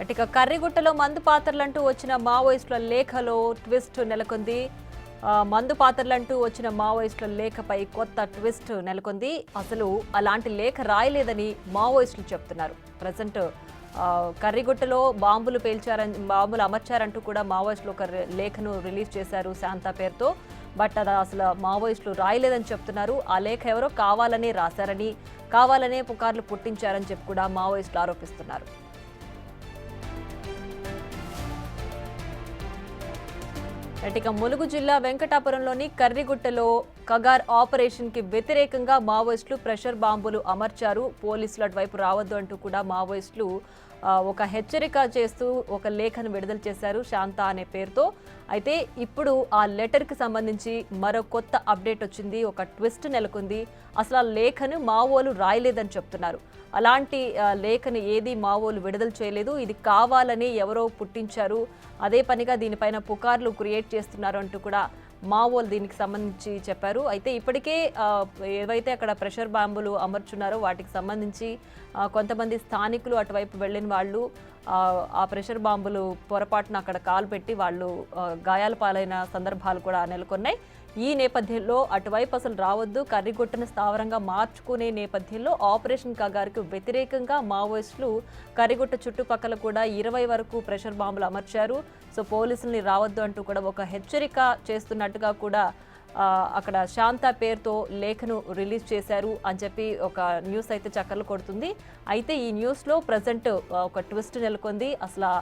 అటుక కర్రిగుట్టలో మందు పాత్రలంటూ వచ్చిన మావోయిస్టుల లేఖలో ట్విస్ట్ నెలకొంది. మందు పాత్రలంటూ వచ్చిన మావోయిస్టుల లేఖపై కొత్త ట్విస్ట్ నెలకొంది. అసలు అలాంటి లేఖ రాయలేదని మావోయిస్టులు చెప్తున్నారు. ప్రజెంట్ కర్రిగుట్టలో బాంబులు అమర్చారంటూ కూడా మావోయిస్టులు ఒక లేఖను రిలీజ్ చేశారు శాంతా పేరుతో. బట్ అది అసలు మావోయిస్టులు రాయలేదని చెప్తున్నారు. ఆ లేఖ ఎవరో కావాలనే రాశారని, కావాలనే పుకార్లు పుట్టించారని చెప్పి కూడా మావోయిస్టులు ఆరోపిస్తున్నారు. ఇక ములుగు జిల్లా వెంకటాపురంలోని కర్రిగుట్టలో కగార్ ఆపరేషన్ కి వ్యతిరేకంగా మావోయిస్టులు ప్రెషర్ బాంబులు అమర్చారు. పోలీసులు అటువైపు రావద్దు అంటూ కూడా మావోయిస్టులు ఒక హెచ్చరిక చేస్తూ ఒక లేఖను విడుదల చేశారు శాంత అనే పేరుతో. అయితే ఇప్పుడు ఆ లెటర్కి సంబంధించి మరో కొత్త అప్డేట్ వచ్చింది. ఒక ట్విస్ట్ నెలకొంది. అసలు ఆ లేఖను మావోలు రాయలేదని చెప్తున్నారు. అలాంటి లేఖను ఏది మావోలు విడుదల చేయలేదు. ఇది కావాలని ఎవరో పుట్టించారు, అదే పనిగా దీనిపైన పుకార్లు క్రియేట్ చేస్తున్నారు అంటూ కూడా మావోలు దీనికి సంబంధించి చెప్పారు. అయితే ఇప్పటికే ఏవైతే అక్కడ ప్రెషర్ బాంబులు అమర్చున్నారో వాటికి సంబంధించి కొంతమంది స్థానికులు అటువైపు వెళ్ళిన వాళ్ళు ఆ ప్రెషర్ బాంబులు పొరపాటున అక్కడ కాలు పెట్టి వాళ్ళు గాయాల పాలైన సందర్భాలు కూడా నెలకొన్నాయి. ఈ నేపథ్యంలో అటువైపు అసలు రావద్దు, కర్రిగుట్టను స్థావరంగా మార్చుకునే నేపథ్యంలో ఆపరేషన్ కగార్కు వ్యతిరేకంగా మావోయిస్టులు కర్రిగుట్ట చుట్టుపక్కల కూడా 20 వరకు ప్రెషర్ బాంబులు అమర్చారు. సో పోలీసుల్ని రావద్దు అంటూ కూడా ఒక హెచ్చరిక చేస్తున్నట్టుగా కూడా అక్కడ శాంత పేరుతో లేఖను రిలీజ్ చేశారు అని చెప్పి ఒక న్యూస్ అయితే చక్కర్లు కొడుతుంది. అయితే ఈ న్యూస్లో ప్రజెంట్ ఒక ట్విస్ట్ నెలకొంది. అసలు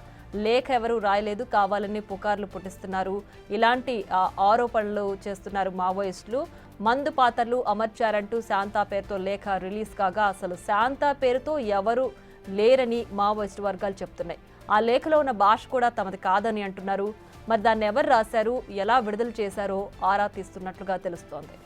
లేఖ ఎవరు రాయలేదు, కావాలని పుకార్లు పుట్టిస్తున్నారు, ఇలాంటి ఆరోపణలు చేస్తున్నారు మావోయిస్టులు. మందు పాత్రలు అమర్చారంటూ శాంతా పేరుతో లేఖ రిలీజ్ కాగా అసలు శాంతా పేరుతో ఎవరు లేరని మావోయిస్టు వర్గాలు చెప్తున్నాయి. ఆ లేఖలో ఉన్న భాష కూడా తమది కాదని అంటున్నారు. మరి దాన్ని ఎవరు రాశారు, ఎలా విడుదల చేశారో ఆరా తీస్తున్నట్లుగా తెలుస్తోంది.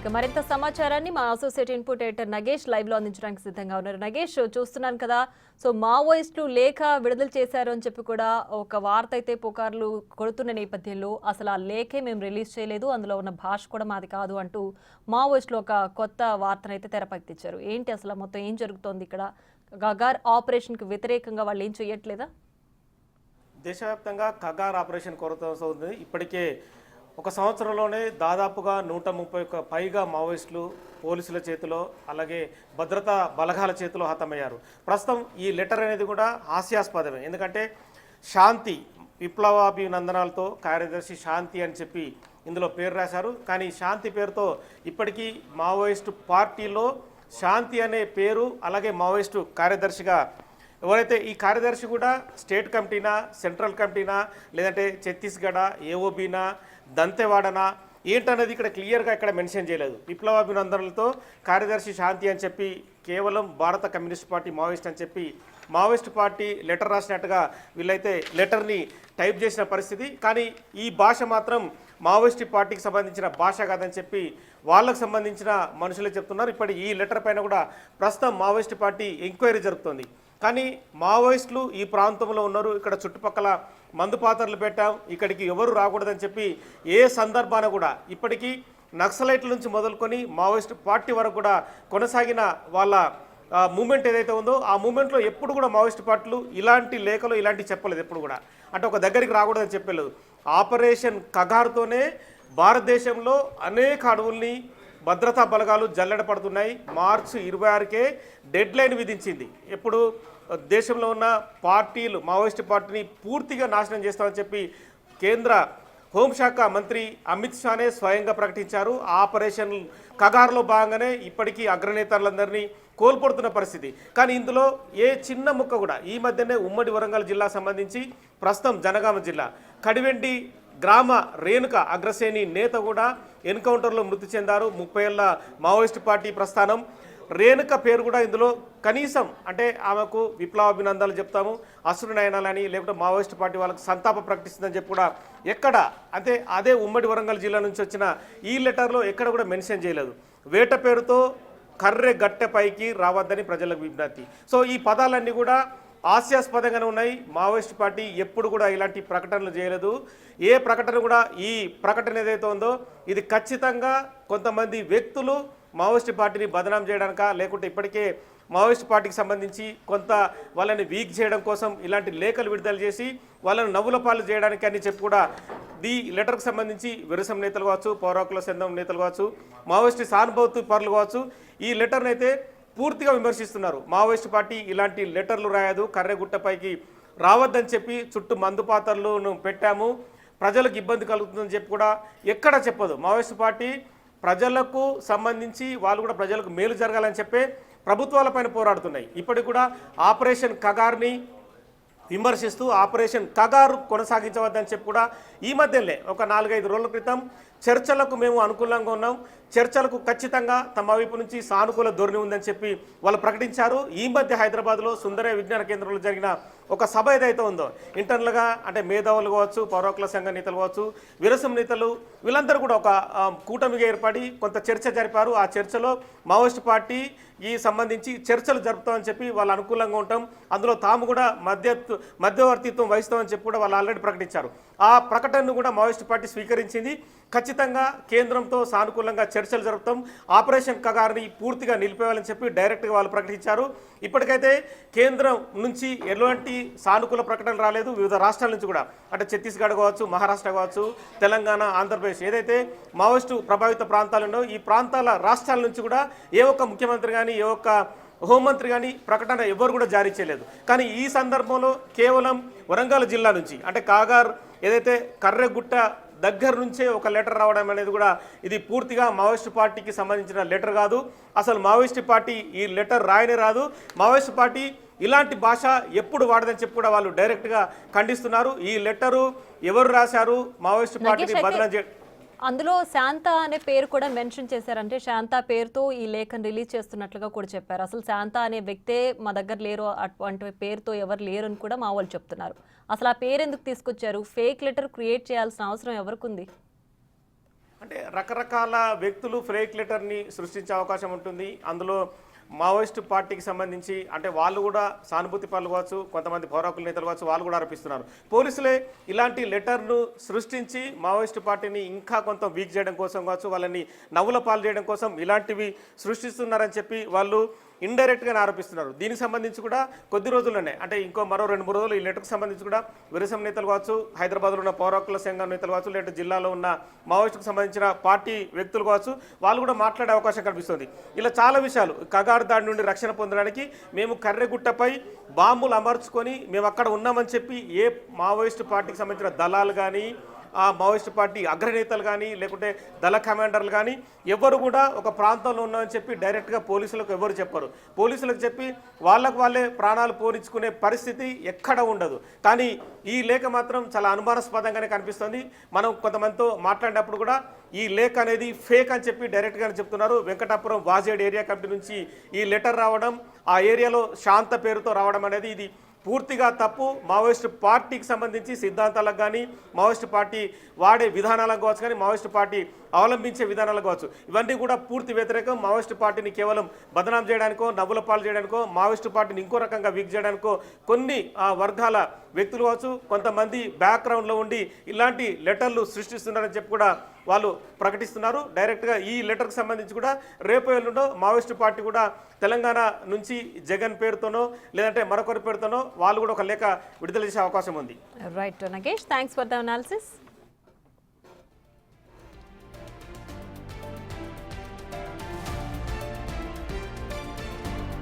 ఇక మరింత సమాచారాన్ని మా associate input editor Nagesh live లో అందించడానికి సిద్ధంగా ఉన్నారు. నగేష్, చూస్తున్నాను కదా, సో మావోయిస్టులు లేఖ విడుదల చేశారు అని చెప్పి కూడా ఒక వార్త అయితే పుకార్లు కొడుతున్న నేపథ్యంలో అసలు ఆ లేఖే మేము రిలీజ్ చేయలేదు, అందులో ఉన్న భాష కూడా మాది కాదు అంటూ మావోయిస్టులు ఒక కొత్త వార్తనైతే తెరపైకిచ్చారు. ఏంటి అసలు మొత్తం ఏం జరుగుతోంది ఇక్కడ? కగార్ ఆపరేషన్ కి వ్యతిరేకంగా వాళ్ళు ఏం చేయట్లేదా? దేశవ్యాప్తంగా కగార్ ఆపరేషన్ కొనసాగుతుంది. ఇప్పటికే ఒక సంవత్సరంలోనే దాదాపుగా 130కు పైగా మావోయిస్టులు పోలీసుల చేతిలో, అలాగే భద్రతా బలగాల చేతిలో హతమయ్యారు. ప్రస్తుతం ఈ లెటర్ అనేది కూడా హాస్యాస్పదమే. ఎందుకంటే శాంతి, విప్లవాభినందనాలతో కార్యదర్శి శాంతి అని చెప్పి ఇందులో పేరు రాశారు. కానీ శాంతి పేరుతో ఇప్పటికీ మావోయిస్టు పార్టీలో శాంతి అనే పేరు, అలాగే మావోయిస్టు కార్యదర్శిగా ఎవరైతే ఈ కార్యదర్శి కూడా స్టేట్ కమిటీనా, సెంట్రల్ కమిటీనా, లేదంటే ఛత్తీస్గఢ్ ఏఓబీనా, దంతెవాడనా ఏంటనేది ఇక్కడ క్లియర్గా ఇక్కడ మెన్షన్ చేయలేదు. విప్లవాభినందనలతో కార్యదర్శి శాంతి అని చెప్పి కేవలం భారత కమ్యూనిస్ట్ పార్టీ మావోయిస్ట్ అని చెప్పి మావోయిస్ట్ పార్టీ లెటర్ రాసినట్టుగా వీళ్ళైతే లెటర్ని టైప్ చేసిన పరిస్థితి. కానీ ఈ భాష మాత్రం మావోయిస్ట్ పార్టీకి సంబంధించిన భాష కాదని చెప్పి వాళ్ళకు సంబంధించిన మనుషులే చెప్తున్నారు. ఇప్పటి ఈ లెటర్ పైన కూడా ప్రస్తుతం మావోయిస్ట్ పార్టీ ఎంక్వైరీ జరుపుతుంది. కానీ మావోయిస్టులు ఈ ప్రాంతంలో ఉన్నారు, ఇక్కడ చుట్టుపక్కల మందు పాత్రలు పెట్టాం, ఇక్కడికి ఎవరు రాకూడదని చెప్పి ఏ సందర్భాన కూడా ఇప్పటికీ నక్సలైట్ల నుంచి మొదలుకొని మావోయిస్ట్ పార్టీ వరకు కూడా కొనసాగిన వాళ్ళ మూమెంట్ ఏదైతే ఉందో ఆ మూమెంట్లో ఎప్పుడు కూడా మావోయిస్ట్ పార్టీలు ఇలాంటి లేఖలు ఇలాంటి చెప్పలేదు. ఎప్పుడు కూడా అంటే ఒక దగ్గరికి రాకూడదని చెప్పలేదు. ఆపరేషన్ కగార్తోనే భారతదేశంలో అనేక అడవుల్ని భద్రతా బలగాలు జల్లెడ పడుతున్నాయి. మార్చి 26కే డెడ్ లైన్ విధించింది. ఎప్పుడు దేశంలో ఉన్న పార్టీలు మావోయిస్ట్ పార్టీని పూర్తిగా నాశనం చేస్తామని చెప్పి కేంద్ర హోంశాఖ మంత్రి అమిత్ షానే స్వయంగా ప్రకటించారు. ఆపరేషన్ కగార్లో భాగంగానే ఇప్పటికీ అగ్రనేతలందరినీ కోల్పోతున్న పరిస్థితి. కానీ ఇందులో ఏ చిన్న ముక్క కూడా ఈ మధ్యనే ఉమ్మడి వరంగల్ జిల్లా సంబంధించి ప్రస్తుతం జనగామ జిల్లా కడివెండి గ్రామ రేణుక అగ్రశ్రేణి నేత కూడా ఎన్కౌంటర్లో మృతి చెందారు. 30 ఏళ్ల మావోయిస్ట్ పార్టీ ప్రస్థానం. రేణుక పేరు కూడా ఇందులో కనీసం అంటే ఆమెకు విప్లవాభినందనలు చెప్తాము, అసురు నయనాలని, లేకపోతే మావోయిస్ట్ పార్టీ వాళ్ళకు సంతాప ప్రకటిస్తుందని చెప్పి కూడా ఎక్కడ అంటే అదే ఉమ్మడి వరంగల్ జిల్లా నుంచి వచ్చిన ఈ లెటర్లో ఎక్కడ కూడా మెన్షన్ చేయలేదు. వేట పేరుతో కర్రె గట్టెపైకి రావద్దని ప్రజలకు విజ్ఞప్తి. సో ఈ పదాలన్నీ కూడా హాస్యాస్పదంగానే ఉన్నాయి. మావోయిస్ట్ పార్టీ ఎప్పుడు కూడా ఇలాంటి ప్రకటనలు చేయలేదు. ఏ ప్రకటన కూడా ఈ ప్రకటన ఏదైతే ఉందో ఇది ఖచ్చితంగా కొంతమంది వ్యక్తులు మావోయిస్ట్ పార్టీని బదనాం చేయడానిక, లేకుంటే ఇప్పటికే మావోయిస్ట్ పార్టీకి సంబంధించి కొంత వాళ్ళని వీక్ చేయడం కోసం ఇలాంటి లేఖలు విడుదల చేసి వాళ్ళని నవ్వుల పాలు చేయడానికి అని చెప్పి కూడా ఈ లెటర్కి సంబంధించి విరసం నేతలు కావచ్చు, పౌరాకుల సంఘం నేతలు కావచ్చు, మావోయిస్ట్ సానుభూతి పరులు కావచ్చు ఈ లెటర్ని అయితే పూర్తిగా విమర్శిస్తున్నారు. మావోయిస్ట్ పార్టీ ఇలాంటి లెటర్లు రాయదు, కర్రెగుట్టపైకి రావద్దని చెప్పి చుట్టూ మందు పాత్రలను పెట్టాము, ప్రజలకు ఇబ్బంది కలుగుతుందని చెప్పి కూడా ఎక్కడ చెప్పదు. మావోయిస్ట్ పార్టీ ప్రజలకు సంబంధించి వాళ్ళు కూడా ప్రజలకు మేలు జరగాలని చెప్పే ప్రభుత్వాలపైన పోరాడుతున్నాయి. ఇప్పటికి కూడా ఆపరేషన్ కగార్ని విమర్శిస్తూ ఆపరేషన్ కగారు కొనసాగించవద్దని చెప్పి కూడా ఈ మధ్యనే ఒక 4-5 రోజుల క్రితం చర్చలకు మేము అనుకూలంగా ఉన్నాం, చర్చలకు ఖచ్చితంగా తమ వైపు నుంచి సానుకూల ధోరణి ఉందని చెప్పి వాళ్ళు ప్రకటించారు. ఈ మధ్య హైదరాబాద్లో సుందరయ్య విజ్ఞాన కేంద్రంలో జరిగిన ఒక సభ ఏదైతే ఉందో ఇంటర్నల్గా అంటే మేధావులు కావచ్చు, పౌరాకుల సంఘ నేతలు కావచ్చు, విరసం నేతలు వీళ్ళందరూ కూడా ఒక కూటమిగా ఏర్పడి కొంత చర్చ జరిపారు. ఆ చర్చలో మావోయిస్ట్ పార్టీ ఈ సంబంధించి చర్చలు జరుపుతామని చెప్పి వాళ్ళు అనుకూలంగా ఉంటాం, అందులో తాము కూడా మధ్యవర్తిత్వం వహిస్తామని చెప్పి కూడా వాళ్ళు ఆల్రెడీ ప్రకటించారు. ఆ ప్రకటనను కూడా మావోయిస్ట్ పార్టీ స్వీకరించింది. ఖచ్చితంగా కేంద్రంతో సానుకూలంగా చర్చలు జరుపుతాం, ఆపరేషన్ కగార్ని పూర్తిగా నిలిపేయాలని చెప్పి డైరెక్ట్గా వాళ్ళు ప్రకటించారు. ఇప్పటికైతే కేంద్రం నుంచి ఎలాంటి సానుకూల ప్రకటన రాలేదు. వివిధ రాష్ట్రాల నుంచి కూడా అంటే ఛత్తీస్గఢ్ కావచ్చు, మహారాష్ట్ర కావచ్చు, తెలంగాణ, ఆంధ్రప్రదేశ్ ఏదైతే మావోయిస్టు ప్రభావిత ప్రాంతాలు ఉన్నాయో ఈ ప్రాంతాల రాష్ట్రాల నుంచి కూడా ఏ ఒక్క ముఖ్యమంత్రి కానీ ఏ ఒక్క హోంమంత్రి కానీ ప్రకటన ఎవరు కూడా జారీ చేయలేదు. కానీ ఈ సందర్భంలో కేవలం వరంగల్ జిల్లా నుంచి అంటే కాగార్ ఏదైతే కర్రెగుట్ట దగ్గర నుంచే ఒక లెటర్ రావడం అనేది కూడా ఇది పూర్తిగా మావోయిస్ట్ పార్టీకి సంబంధించిన లెటర్ కాదు. అసలు మావోయిస్ట్ పార్టీ ఈ లెటర్ రాయనే రాదు. మావోయిస్ట్ పార్టీ ఇలాంటి భాష ఎప్పుడు వాడదని చెప్పి కూడా వాళ్ళు డైరెక్ట్గా ఖండిస్తున్నారు. ఈ లెటరు ఎవరు రాశారు, మావోయిస్ట్ పార్టీని బదనాం చే అందులో శాంత అనే పేరు కూడా మెన్షన్ చేశారంటే శాంత పేరుతో ఈ లేఖను రిలీజ్ చేస్తున్నట్లుగా కూడా చెప్పారు. అసలు శాంత అనే వ్యక్తే మా దగ్గర లేరు, అటువంటి పేరుతో ఎవరు లేరు అని కూడా మా వాళ్ళు చెప్తున్నారు. అసలు ఆ పేరు ఎందుకు తీసుకొచ్చారు? ఫేక్ లెటర్ క్రియేట్ చేయాల్సిన అవసరం ఎవరికి ఉంది? అంటే రకరకాల వ్యక్తులు ఫేక్ లెటర్ని సృష్టించే అవకాశం ఉంటుంది. అందులో మావోయిస్ట్ పార్టీకి సంబంధించి అంటే వాళ్ళు కూడా సానుభూతి పనులు కావచ్చు, కొంతమంది పౌరాకుల నేతలు కావచ్చు, వాళ్ళు కూడా ఆరోపిస్తున్నారు. పోలీసులే ఇలాంటి లెటర్ను సృష్టించి మావోయిస్ట్ పార్టీని ఇంకా కొంత వీక్ చేయడం కోసం కావచ్చు, వాళ్ళని నవ్వుల పాలు చేయడం కోసం ఇలాంటివి సృష్టిస్తున్నారని చెప్పి వాళ్ళు ఇండైరెక్ట్గా ఆరోపిస్తున్నారు. దీనికి సంబంధించి కూడా కొద్ది రోజుల్లోనే అంటే ఇంకో మరో 2-3 రోజులు ఈ లెటర్కి సంబంధించి కూడా విరసం నేతలు కావచ్చు, హైదరాబాద్లో ఉన్న పౌరాకుల సంఘం నేతలు కావచ్చు, లేదా జిల్లాలో ఉన్న మావోయిస్టుకు సంబంధించిన పార్టీ వ్యక్తులు కావచ్చు, వాళ్ళు కూడా మాట్లాడే అవకాశం కనిపిస్తుంది. ఇలా చాలా విషయాలు కగారు దాడి నుండి రక్షణ పొందడానికి మేము కర్రెగుట్టపై బాంబులు అమర్చుకొని మేము అక్కడ ఉన్నామని చెప్పి ఏ మావోయిస్టు పార్టీకి సంబంధించిన దళాలు కానీ ఆ మావోయిస్ట్ పార్టీ అగ్రనేతలు కానీ లేకుంటే దళ కమాండర్లు కానీ ఎవరు కూడా ఒక ప్రాంతంలో ఉన్నామని చెప్పి డైరెక్ట్గా పోలీసులకు ఎవరు చెప్పరు. పోలీసులకు చెప్పి వాళ్ళే ప్రాణాలు పోనించుకునే పరిస్థితి ఎక్కడ ఉండదు. కానీ ఈ లేఖ మాత్రం చాలా అనుమానాస్పదంగానే కనిపిస్తుంది. మనం కొంతమందితో మాట్లాడినప్పుడు కూడా ఈ లేఖ అనేది ఫేక్ అని చెప్పి డైరెక్ట్గానే చెప్తున్నారు. వెంకటాపురం వాజేడ్ ఏరియా కమిటీ నుంచి ఈ లెటర్ రావడం, ఆ ఏరియాలో శాంత పేరుతో రావడం అనేది ఇది పూర్తిగా తప్పు. మావోయిస్ట్ పార్టీకి సంబంధించి సిద్ధాంతాలకు కానీ మావోయిస్ట్ పార్టీ వాడే విధానాలకు కావచ్చు, కానీ మావోయిస్ట్ పార్టీ అవలంబించే విధానాలకు కావచ్చు, ఇవన్నీ కూడా పూర్తి వ్యతిరేకం. మావోయిస్ట్ పార్టీని కేవలం బదనాం చేయడానికో, నవ్వుల పాలు చేయడానికో, మావోయిస్ట్ పార్టీని ఇంకో రకంగా వీక్ చేయడానికో కొన్ని వర్గాల వ్యక్తులు కావచ్చు, కొంతమంది బ్యాక్గ్రౌండ్లో ఉండి ఇలాంటి లెటర్లు సృష్టిస్తున్నారని చెప్పి కూడా వాళ్ళు ప్రకటిస్తున్నారు. డైరెక్ట్గా ఈ లెటర్కి సంబంధించి కూడా రేపు ఎల్లుండో మావోయిస్ట్ పార్టీ కూడా తెలంగాణ నుంచి జగన్ పేరుతోనో లేదంటే మరొకరి పేరుతోనో వాళ్ళు కూడా ఒక లేఖ విడుదల చేసే అవకాశం ఉంది. Right Nagesh, thanks for the analysis.